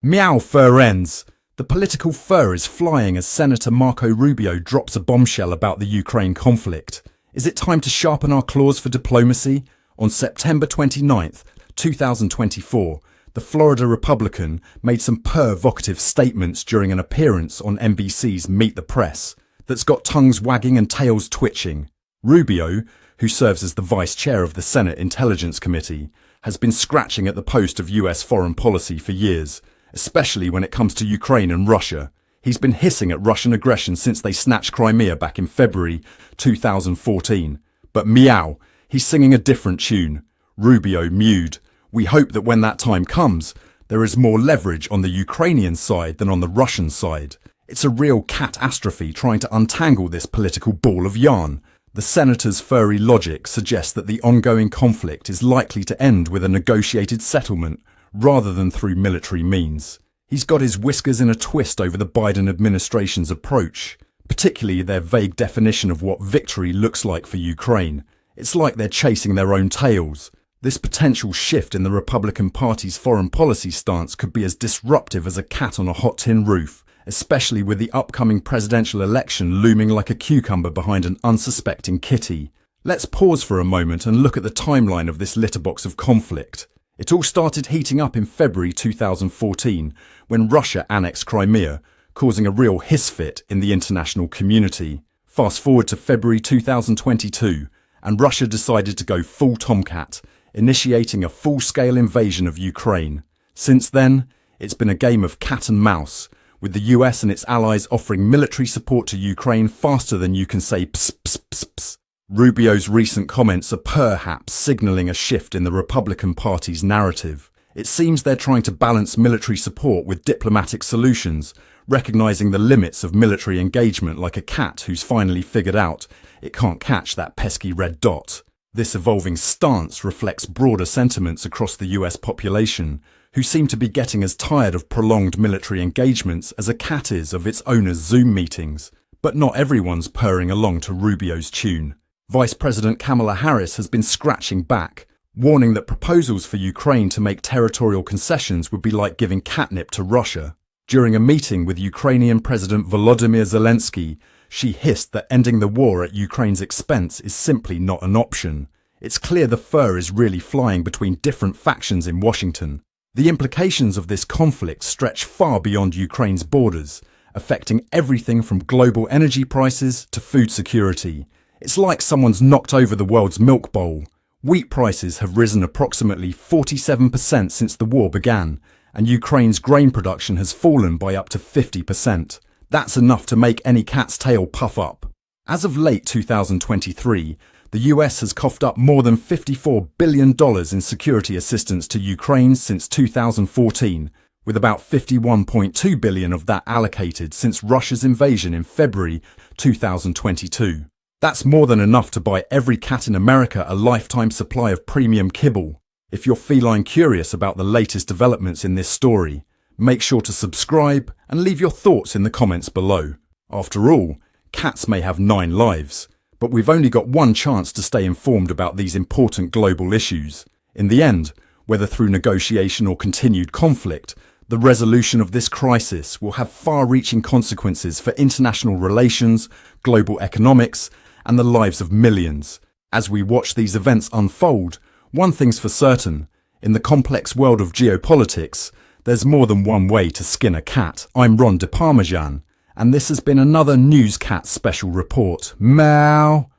Meow, fur ends! The political fur is flying as Senator Marco Rubio drops a bombshell about the Ukraine conflict. Is it time to sharpen our claws for diplomacy? On September 29th, 2024, the Florida Republican made some provocative statements during an appearance on NBC's Meet the Press that's got tongues wagging and tails twitching. Rubio, who serves as the vice chair of the Senate Intelligence Committee, has been scratching at the post of US foreign policy for years, especially when it comes to Ukraine and Russia. He's been hissing at Russian aggression since they snatched Crimea back in February 2014. But meow, he's singing a different tune. Rubio mewed. We hope that when that time comes, there is more leverage on the Ukrainian side than on the Russian side. It's a real catastrophe trying to untangle this political ball of yarn. The senator's furry logic suggests that the ongoing conflict is likely to end with a negotiated settlement rather than through military means. He's got his whiskers in a twist over the Biden administration's approach, particularly their vague definition of what victory looks like for Ukraine. It's like they're chasing their own tails. This potential shift in the Republican Party's foreign policy stance could be as disruptive as a cat on a hot tin roof, especially with the upcoming presidential election looming like a cucumber behind an unsuspecting kitty. Let's pause for a moment and look at the timeline of this litterbox of conflict. It all started heating up in February 2014 when Russia annexed Crimea, causing a real hiss fit in the international community. Fast forward to February 2022, and Russia decided to go full Tomcat, initiating a full-scale invasion of Ukraine. Since then, it's been a game of cat and mouse, with the US and its allies offering military support to Ukraine faster than you can say pss, pss, pss, pss. Rubio's recent comments are perhaps signalling a shift in the Republican Party's narrative. It seems they're trying to balance military support with diplomatic solutions, recognizing the limits of military engagement like a cat who's finally figured out it can't catch that pesky red dot. This evolving stance reflects broader sentiments across the US population, who seem to be getting as tired of prolonged military engagements as a cat is of its owner's Zoom meetings. But not everyone's purring along to Rubio's tune. Vice President Kamala Harris has been scratching back, warning that proposals for Ukraine to make territorial concessions would be like giving catnip to Russia. During a meeting with Ukrainian President Volodymyr Zelensky, she hissed that ending the war at Ukraine's expense is simply not an option. It's clear the fur is really flying between different factions in Washington. The implications of this conflict stretch far beyond Ukraine's borders, affecting everything from global energy prices to food security. It's like someone's knocked over the world's milk bowl. Wheat prices have risen approximately 47% since the war began, and Ukraine's grain production has fallen by up to 50%. That's enough to make any cat's tail puff up. As of late 2023, the US has coughed up more than $54 billion in security assistance to Ukraine since 2014, with about $51.2 billion of that allocated since Russia's invasion in February 2022. That's more than enough to buy every cat in America a lifetime supply of premium kibble. If you're feline curious about the latest developments in this story, make sure to subscribe and leave your thoughts in the comments below. After all, cats may have 9 lives, but we've only got one chance to stay informed about these important global issues. In the end, whether through negotiation or continued conflict, the resolution of this crisis will have far-reaching consequences for international relations, global economics, and the lives of millions. As we watch these events unfold, one thing's for certain: in the complex world of geopolitics, there's more than one way to skin a cat. I'm Ron DeParmesan, and this has been another Newscat special report. Meow!